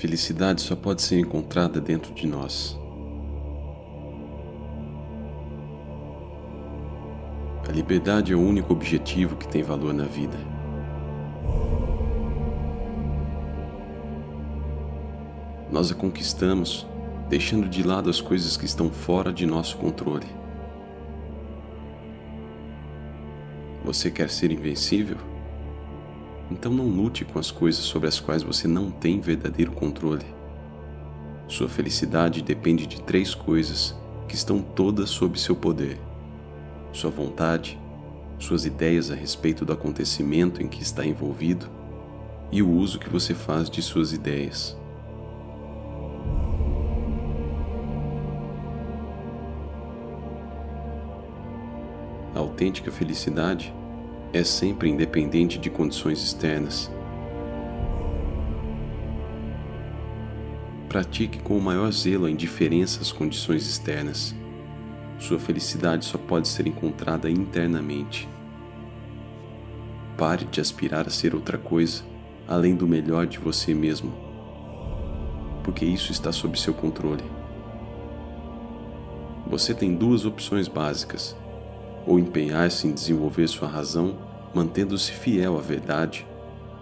felicidade só pode ser encontrada dentro de nós. A liberdade é o único objetivo que tem valor na vida. Nós a conquistamos, deixando de lado as coisas que estão fora de nosso controle. Você quer ser invencível? Então não lute com as coisas sobre as quais você não tem verdadeiro controle. Sua felicidade depende de 3 coisas que estão todas sob seu poder: sua vontade, suas ideias a respeito do acontecimento em que está envolvido e o uso que você faz de suas ideias. A autêntica felicidade é sempre independente de condições externas. Pratique com o maior zelo a indiferença às condições externas. Sua felicidade só pode ser encontrada internamente. Pare de aspirar a ser outra coisa, além do melhor de você mesmo, porque isso está sob seu controle. Você tem 2 opções básicas: ou empenhar-se em desenvolver sua razão, mantendo-se fiel à verdade,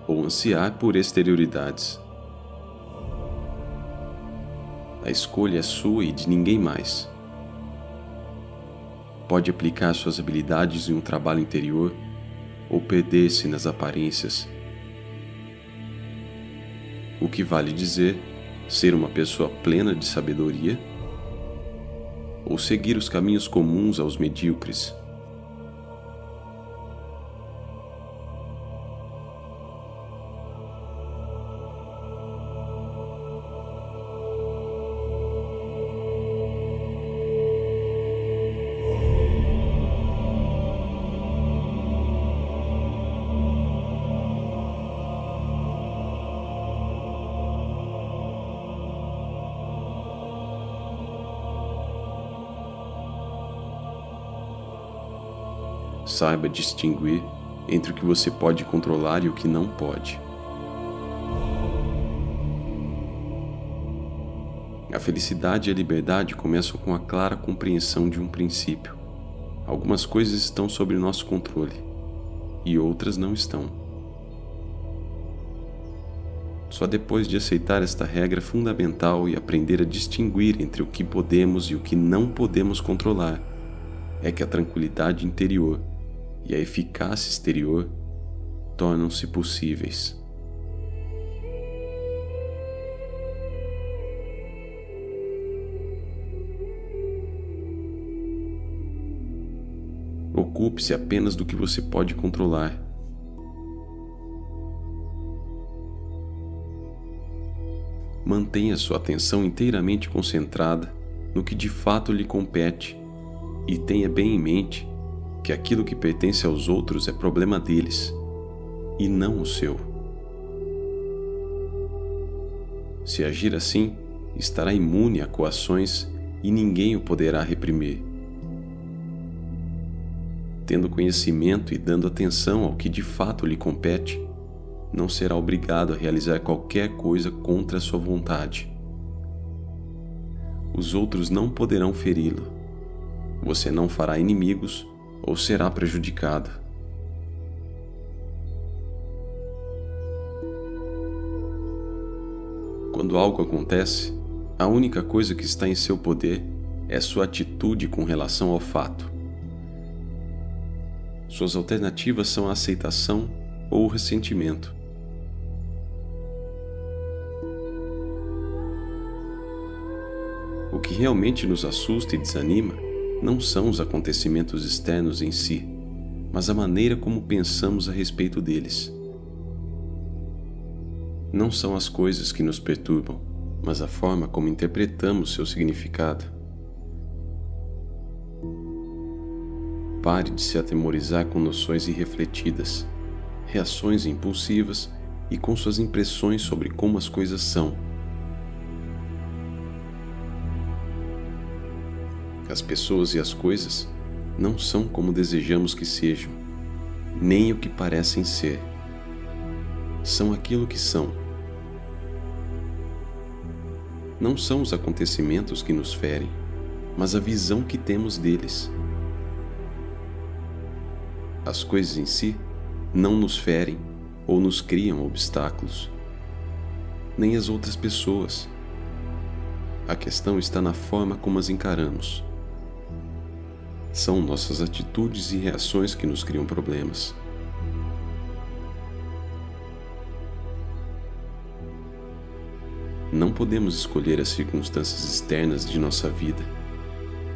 ou ansiar por exterioridades. A escolha é sua e de ninguém mais. Pode aplicar suas habilidades em um trabalho interior, ou perder-se nas aparências. O que vale dizer, ser uma pessoa plena de sabedoria, ou seguir os caminhos comuns aos medíocres. Saiba distinguir entre o que você pode controlar e o que não pode. A felicidade e a liberdade começam com a clara compreensão de um princípio. Algumas coisas estão sob nosso controle e outras não estão. Só depois de aceitar esta regra fundamental e aprender a distinguir entre o que podemos e o que não podemos controlar, é que a tranquilidade interior e a eficácia exterior tornam-se possíveis. Ocupe-se apenas do que você pode controlar. Mantenha sua atenção inteiramente concentrada no que de fato lhe compete e tenha bem em mente que aquilo que pertence aos outros é problema deles, e não o seu. Se agir assim, estará imune a coações e ninguém o poderá reprimir. Tendo conhecimento e dando atenção ao que de fato lhe compete, não será obrigado a realizar qualquer coisa contra a sua vontade. Os outros não poderão feri-lo. Você não fará inimigos ou será prejudicado. Quando algo acontece, a única coisa que está em seu poder é sua atitude com relação ao fato. Suas alternativas são a aceitação ou o ressentimento. O que realmente nos assusta e desanima não são os acontecimentos externos em si, mas a maneira como pensamos a respeito deles. Não são as coisas que nos perturbam, mas a forma como interpretamos seu significado. Pare de se atemorizar com noções irrefletidas, reações impulsivas e com suas impressões sobre como as coisas são. As pessoas e as coisas não são como desejamos que sejam, nem o que parecem ser. São aquilo que são. Não são os acontecimentos que nos ferem, mas a visão que temos deles. As coisas em si não nos ferem ou nos criam obstáculos, nem as outras pessoas. A questão está na forma como as encaramos. São nossas atitudes e reações que nos criam problemas. Não podemos escolher as circunstâncias externas de nossa vida,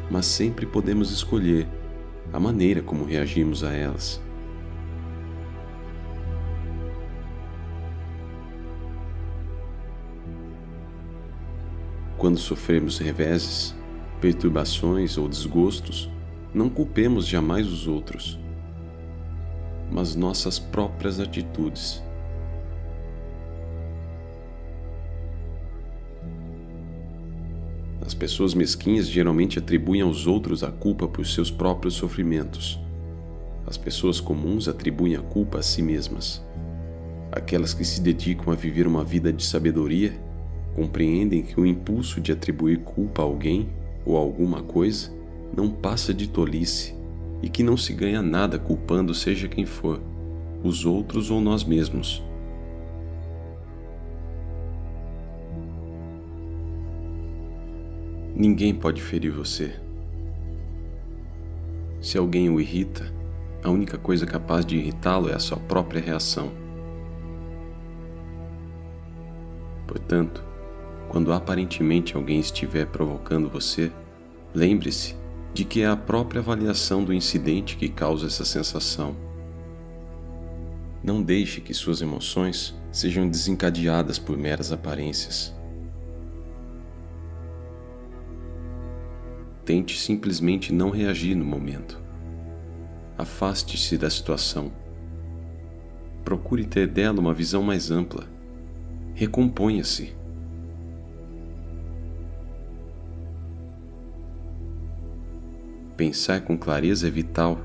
mas sempre podemos escolher a maneira como reagimos a elas. Quando sofremos reveses, perturbações ou desgostos, não culpemos jamais os outros, mas nossas próprias atitudes. As pessoas mesquinhas geralmente atribuem aos outros a culpa por seus próprios sofrimentos. As pessoas comuns atribuem a culpa a si mesmas. Aquelas que se dedicam a viver uma vida de sabedoria compreendem que o impulso de atribuir culpa a alguém ou a alguma coisa não passa de tolice e que não se ganha nada culpando seja quem for, os outros ou nós mesmos. Ninguém pode ferir você. Se alguém o irrita, a única coisa capaz de irritá-lo é a sua própria reação. Portanto, quando aparentemente alguém estiver provocando você, lembre-se de que é a própria avaliação do incidente que causa essa sensação. Não deixe que suas emoções sejam desencadeadas por meras aparências. Tente simplesmente não reagir no momento. Afaste-se da situação. Procure ter dela uma visão mais ampla. Recomponha-se. Pensar com clareza é vital.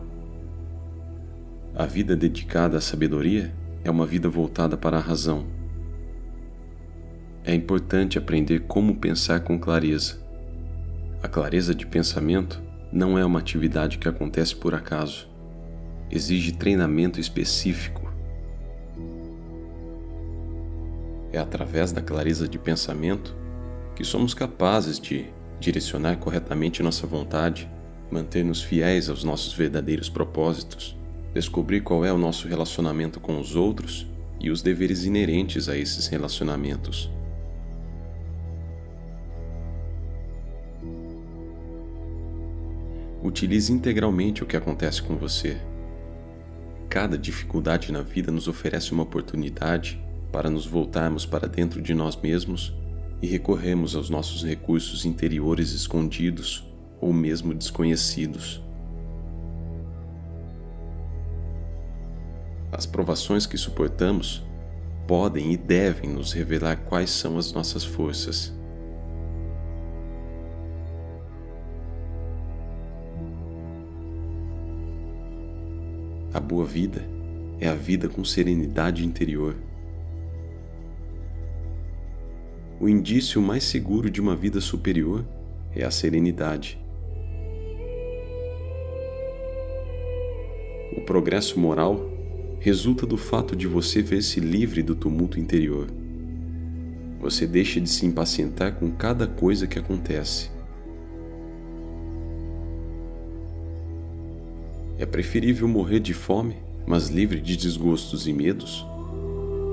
A vida dedicada à sabedoria é uma vida voltada para a razão. É importante aprender como pensar com clareza. A clareza de pensamento não é uma atividade que acontece por acaso. Exige treinamento específico. É através da clareza de pensamento que somos capazes de direcionar corretamente nossa vontade, manter-nos fiéis aos nossos verdadeiros propósitos, descobrir qual é o nosso relacionamento com os outros e os deveres inerentes a esses relacionamentos. Utilize integralmente o que acontece com você. Cada dificuldade na vida nos oferece uma oportunidade para nos voltarmos para dentro de nós mesmos e recorrermos aos nossos recursos interiores escondidos ou mesmo desconhecidos. As provações que suportamos podem e devem nos revelar quais são as nossas forças. A boa vida é a vida com serenidade interior. O indício mais seguro de uma vida superior é a serenidade. O progresso moral resulta do fato de você ver-se livre do tumulto interior. Você deixa de se impacientar com cada coisa que acontece. É preferível morrer de fome, mas livre de desgostos e medos,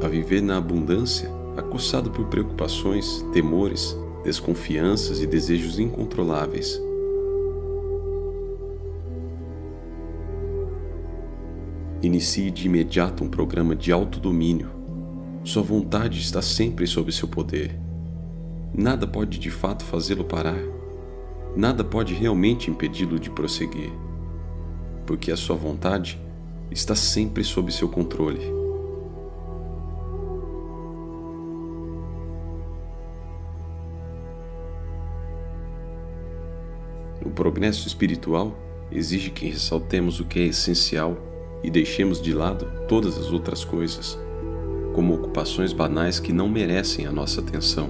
a viver na abundância, acossado por preocupações, temores, desconfianças e desejos incontroláveis. Inicie de imediato um programa de autodomínio. Sua vontade está sempre sob seu poder. Nada pode de fato fazê-lo parar. Nada pode realmente impedi-lo de prosseguir, porque a sua vontade está sempre sob seu controle. O progresso espiritual exige que ressaltemos o que é essencial e deixemos de lado todas as outras coisas, como ocupações banais que não merecem a nossa atenção.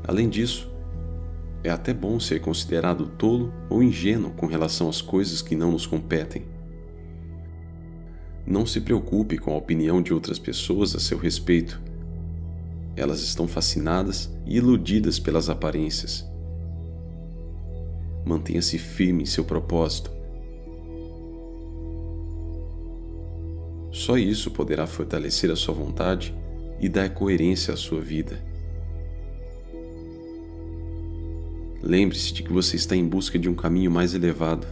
Além disso, é até bom ser considerado tolo ou ingênuo com relação às coisas que não nos competem. Não se preocupe com a opinião de outras pessoas a seu respeito. Elas estão fascinadas e iludidas pelas aparências. Mantenha-se firme em seu propósito. Só isso poderá fortalecer a sua vontade e dar coerência à sua vida. Lembre-se de que você está em busca de um caminho mais elevado.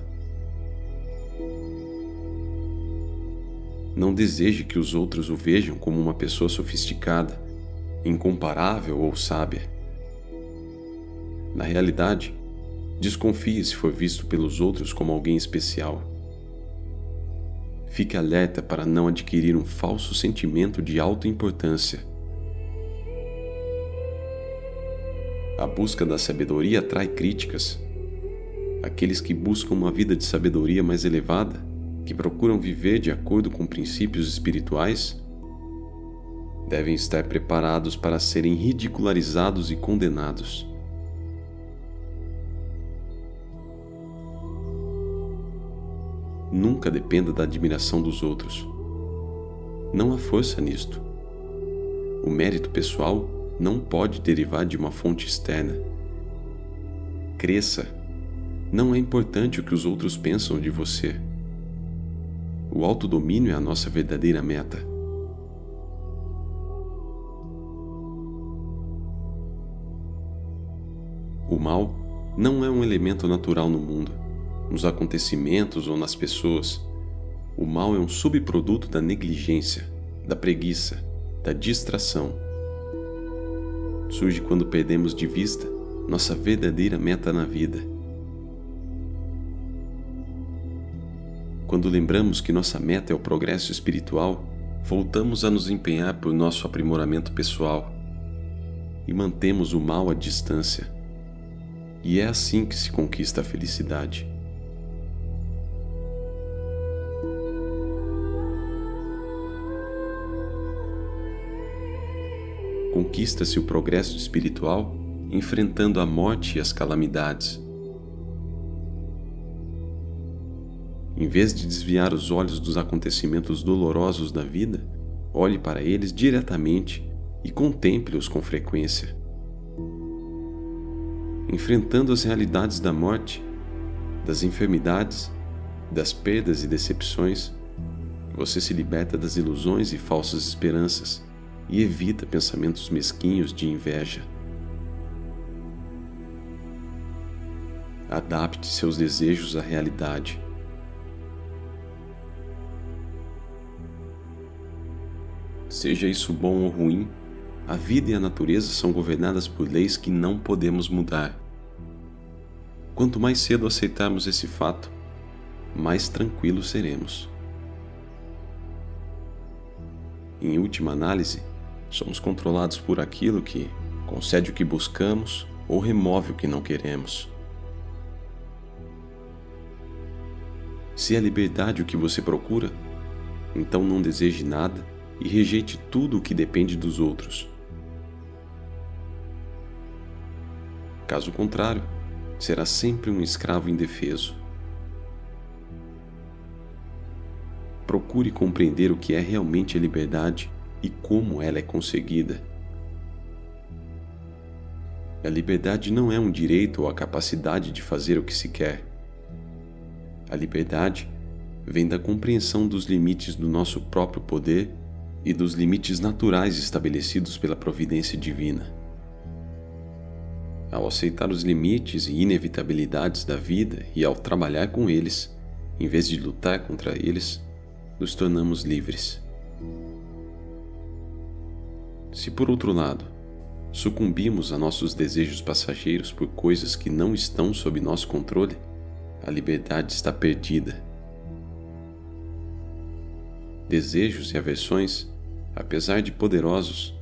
Não deseje que os outros o vejam como uma pessoa sofisticada, incomparável ou sábia. Na realidade, desconfie se for visto pelos outros como alguém especial. Fique alerta para não adquirir um falso sentimento de autoimportância. A busca da sabedoria atrai críticas. Aqueles que buscam uma vida de sabedoria mais elevada, que procuram viver de acordo com princípios espirituais, devem estar preparados para serem ridicularizados e condenados. Nunca dependa da admiração dos outros. Não há força nisto. O mérito pessoal não pode derivar de uma fonte externa. Cresça. Não é importante o que os outros pensam de você. O autodomínio é a nossa verdadeira meta. O mal não é um elemento natural no mundo, nos acontecimentos ou nas pessoas. O mal é um subproduto da negligência, da preguiça, da distração. Surge quando perdemos de vista nossa verdadeira meta na vida. Quando lembramos que nossa meta é o progresso espiritual, voltamos a nos empenhar por nosso aprimoramento pessoal e mantemos o mal à distância. E é assim que se conquista a felicidade. Conquista-se o progresso espiritual enfrentando a morte e as calamidades. Em vez de desviar os olhos dos acontecimentos dolorosos da vida, olhe para eles diretamente e contemple-os com frequência. Enfrentando as realidades da morte, das enfermidades, das perdas e decepções, você se liberta das ilusões e falsas esperanças e evita pensamentos mesquinhos de inveja. Adapte seus desejos à realidade. Seja isso bom ou ruim, a vida e a natureza são governadas por leis que não podemos mudar. Quanto mais cedo aceitarmos esse fato, mais tranquilos seremos. Em última análise, somos controlados por aquilo que concede o que buscamos ou remove o que não queremos. Se é a liberdade o que você procura, então não deseje nada e rejeite tudo o que depende dos outros. Caso contrário, será sempre um escravo indefeso. Procure compreender o que é realmente a liberdade e como ela é conseguida. A liberdade não é um direito ou a capacidade de fazer o que se quer. A liberdade vem da compreensão dos limites do nosso próprio poder e dos limites naturais estabelecidos pela providência divina. Ao aceitar os limites e inevitabilidades da vida e ao trabalhar com eles, em vez de lutar contra eles, nos tornamos livres. Se, por outro lado, sucumbimos a nossos desejos passageiros por coisas que não estão sob nosso controle, a liberdade está perdida. Desejos e aversões, apesar de poderosos,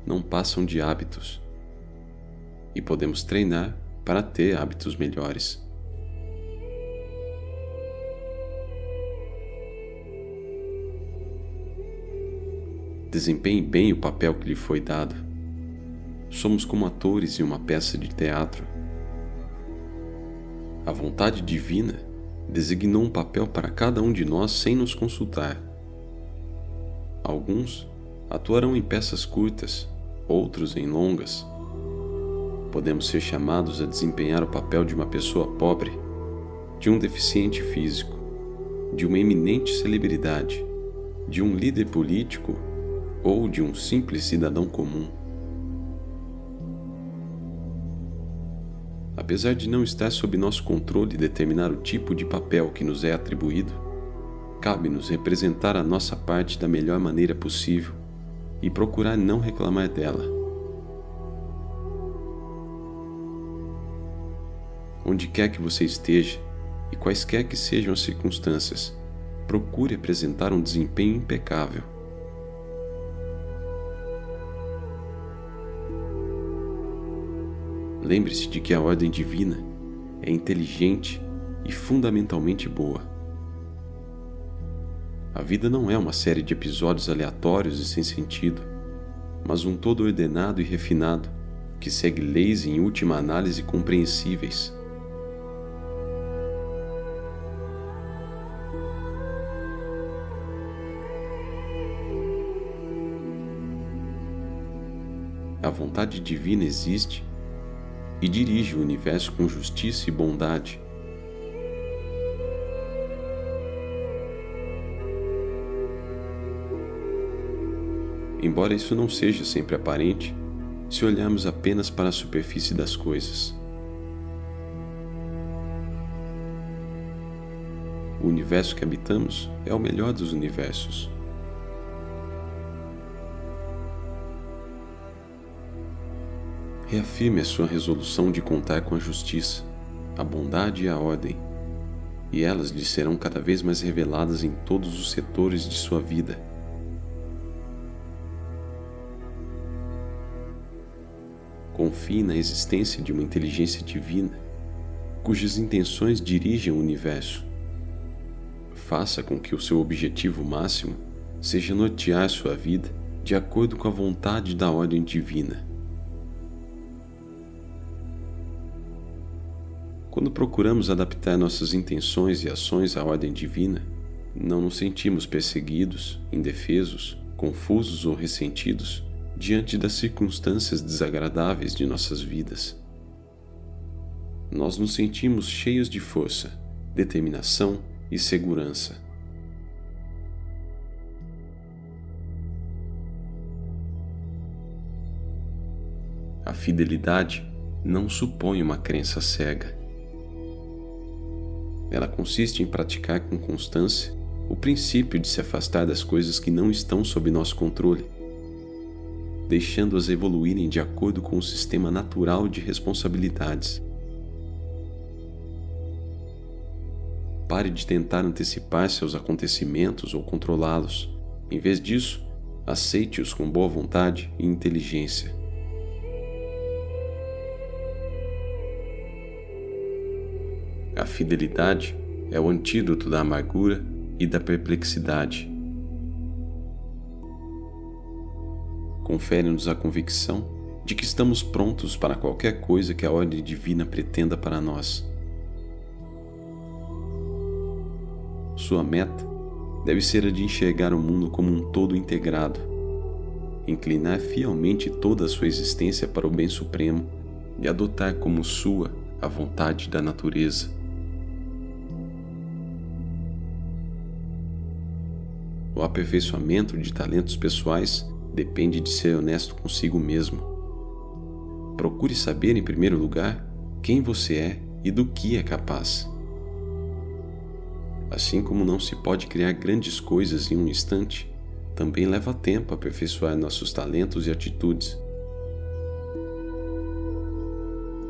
não passam de hábitos. E podemos treinar para ter hábitos melhores. Desempenhe bem o papel que lhe foi dado. Somos como atores em uma peça de teatro. A vontade divina designou um papel para cada um de nós sem nos consultar. Alguns atuarão em peças curtas, outros em longas. Podemos ser chamados a desempenhar o papel de uma pessoa pobre, de um deficiente físico, de uma eminente celebridade, de um líder político ou de um simples cidadão comum. Apesar de não estar sob nosso controle determinar o tipo de papel que nos é atribuído, cabe-nos representar a nossa parte da melhor maneira possível e procurar não reclamar dela. Onde quer que você esteja, e quaisquer que sejam as circunstâncias, procure apresentar um desempenho impecável. Lembre-se de que a ordem divina é inteligente e fundamentalmente boa. A vida não é uma série de episódios aleatórios e sem sentido, mas um todo ordenado e refinado, que segue leis em última análise compreensíveis. A vontade divina existe e dirige o universo com justiça e bondade. Embora isso não seja sempre aparente, se olharmos apenas para a superfície das coisas. O universo que habitamos é o melhor dos universos. Reafirme a sua resolução de contar com a justiça, a bondade e a ordem, e elas lhe serão cada vez mais reveladas em todos os setores de sua vida. Confie na existência de uma inteligência divina, cujas intenções dirigem o universo. Faça com que o seu objetivo máximo seja nortear sua vida de acordo com a vontade da ordem divina. Quando procuramos adaptar nossas intenções e ações à ordem divina, não nos sentimos perseguidos, indefesos, confusos ou ressentidos diante das circunstâncias desagradáveis de nossas vidas. Nós nos sentimos cheios de força, determinação e segurança. A fidelidade não supõe uma crença cega. Ela consiste em praticar com constância o princípio de se afastar das coisas que não estão sob nosso controle, deixando-as evoluírem de acordo com o sistema natural de responsabilidades. Pare de tentar antecipar-se aos acontecimentos ou controlá-los. Em vez disso, aceite-os com boa vontade e inteligência. A fidelidade é o antídoto da amargura e da perplexidade. Confere-nos a convicção de que estamos prontos para qualquer coisa que a ordem divina pretenda para nós. Sua meta deve ser a de enxergar o mundo como um todo integrado, inclinar fielmente toda a sua existência para o bem supremo e adotar como sua a vontade da natureza. O aperfeiçoamento de talentos pessoais depende de ser honesto consigo mesmo. Procure saber, em primeiro lugar, quem você é e do que é capaz. Assim como não se pode criar grandes coisas em um instante, também leva tempo aperfeiçoar nossos talentos e atitudes.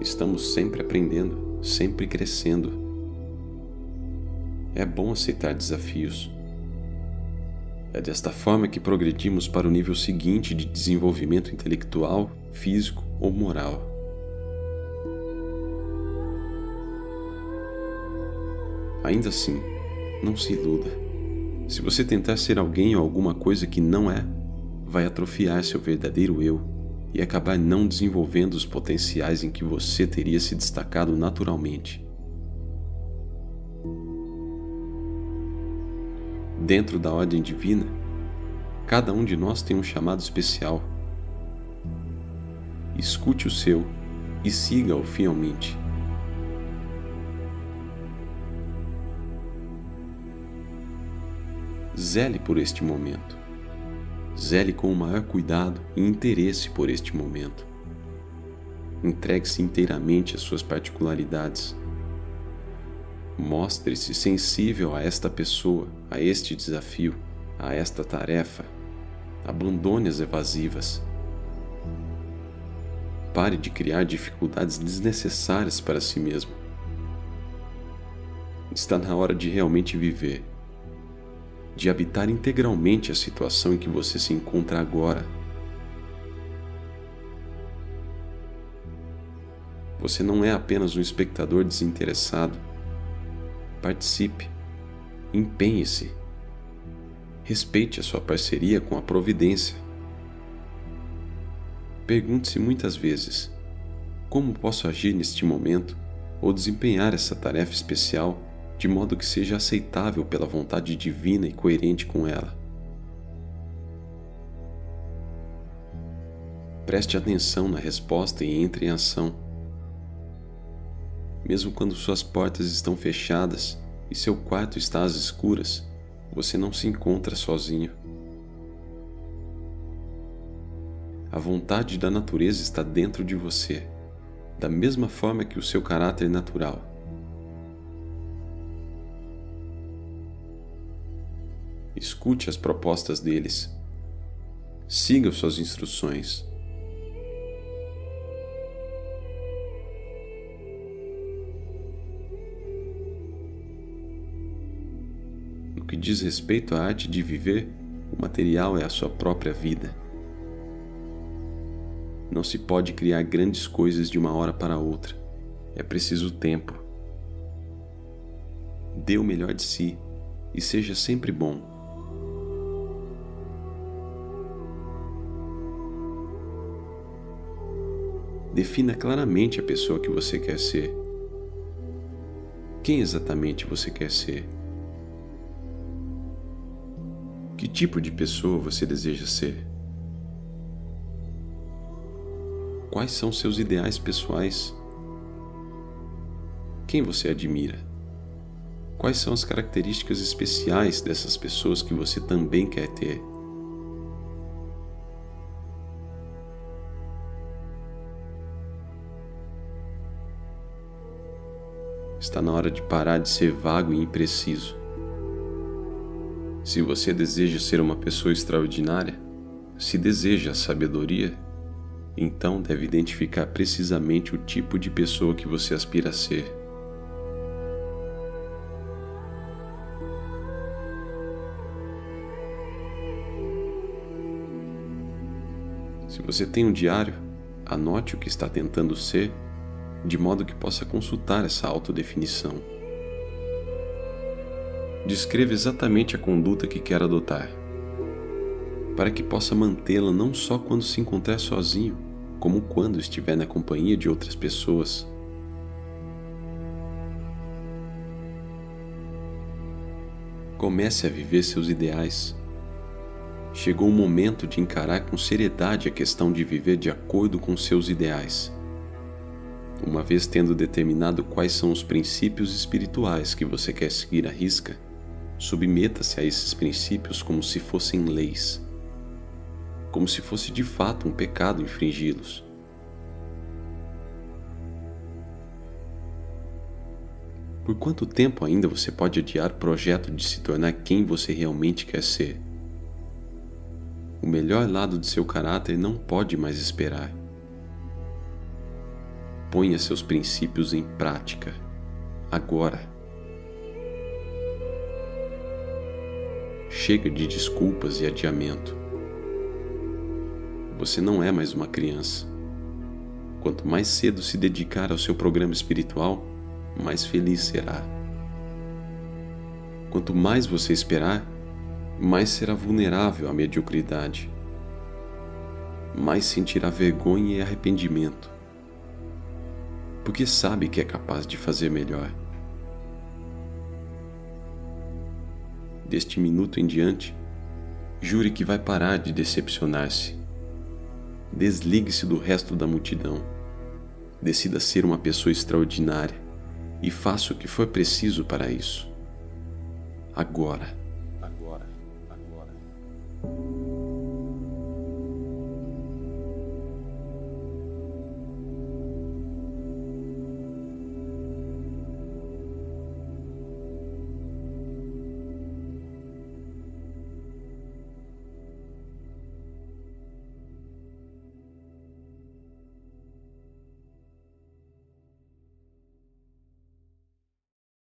Estamos sempre aprendendo, sempre crescendo. É bom aceitar desafios. É desta forma que progredimos para o nível seguinte de desenvolvimento intelectual, físico ou moral. Ainda assim, não se iluda. Se você tentar ser alguém ou alguma coisa que não é, vai atrofiar seu verdadeiro eu e acabar não desenvolvendo os potenciais em que você teria se destacado naturalmente. Dentro da ordem divina, cada um de nós tem um chamado especial. Escute o seu e siga-o fielmente. Zele por este momento. Zele com o maior cuidado e interesse por este momento. Entregue-se inteiramente às suas particularidades. Mostre-se sensível a esta pessoa, a este desafio, a esta tarefa. Abandone as evasivas. Pare de criar dificuldades desnecessárias para si mesmo. Está na hora de realmente viver, de habitar integralmente a situação em que você se encontra agora. Você não é apenas um espectador desinteressado. Participe, empenhe-se, respeite a sua parceria com a providência. Pergunte-se muitas vezes: como posso agir neste momento ou desempenhar essa tarefa especial de modo que seja aceitável pela vontade divina e coerente com ela? Preste atenção na resposta e entre em ação. Mesmo quando suas portas estão fechadas e seu quarto está às escuras, você não se encontra sozinho. A vontade da natureza está dentro de você, da mesma forma que o seu caráter natural. Escute as propostas deles. Siga suas instruções. No que diz respeito à arte de viver, o material é a sua própria vida. Não se pode criar grandes coisas de uma hora para outra. É preciso tempo. Dê o melhor de si e seja sempre bom. Defina claramente a pessoa que você quer ser. Quem exatamente você quer ser? Que tipo de pessoa você deseja ser? Quais são seus ideais pessoais? Quem você admira? Quais são as características especiais dessas pessoas que você também quer ter? Está na hora de parar de ser vago e impreciso. Se você deseja ser uma pessoa extraordinária, se deseja a sabedoria, então deve identificar precisamente o tipo de pessoa que você aspira a ser. Se você tem um diário, anote o que está tentando ser, de modo que possa consultar essa autodefinição. Descreva exatamente a conduta que quer adotar, para que possa mantê-la não só quando se encontrar sozinho, como quando estiver na companhia de outras pessoas. Comece a viver seus ideais. Chegou o momento de encarar com seriedade a questão de viver de acordo com seus ideais. Uma vez tendo determinado quais são os princípios espirituais que você quer seguir à risca, submeta-se a esses princípios como se fossem leis, como se fosse de fato um pecado infringi-los. Por quanto tempo ainda você pode adiar o projeto de se tornar quem você realmente quer ser? O melhor lado de seu caráter não pode mais esperar. Ponha seus princípios em prática, agora. Chega de desculpas e adiamento. Você não é mais uma criança. Quanto mais cedo se dedicar ao seu programa espiritual, mais feliz será. Quanto mais você esperar, mais será vulnerável à mediocridade. mais sentirá vergonha e arrependimento, porque sabe que é capaz de fazer melhor. Deste minuto em diante, jure que vai parar de decepcionar-se. Desligue-se do resto da multidão. Decida ser uma pessoa extraordinária e faça o que for preciso para isso. Agora.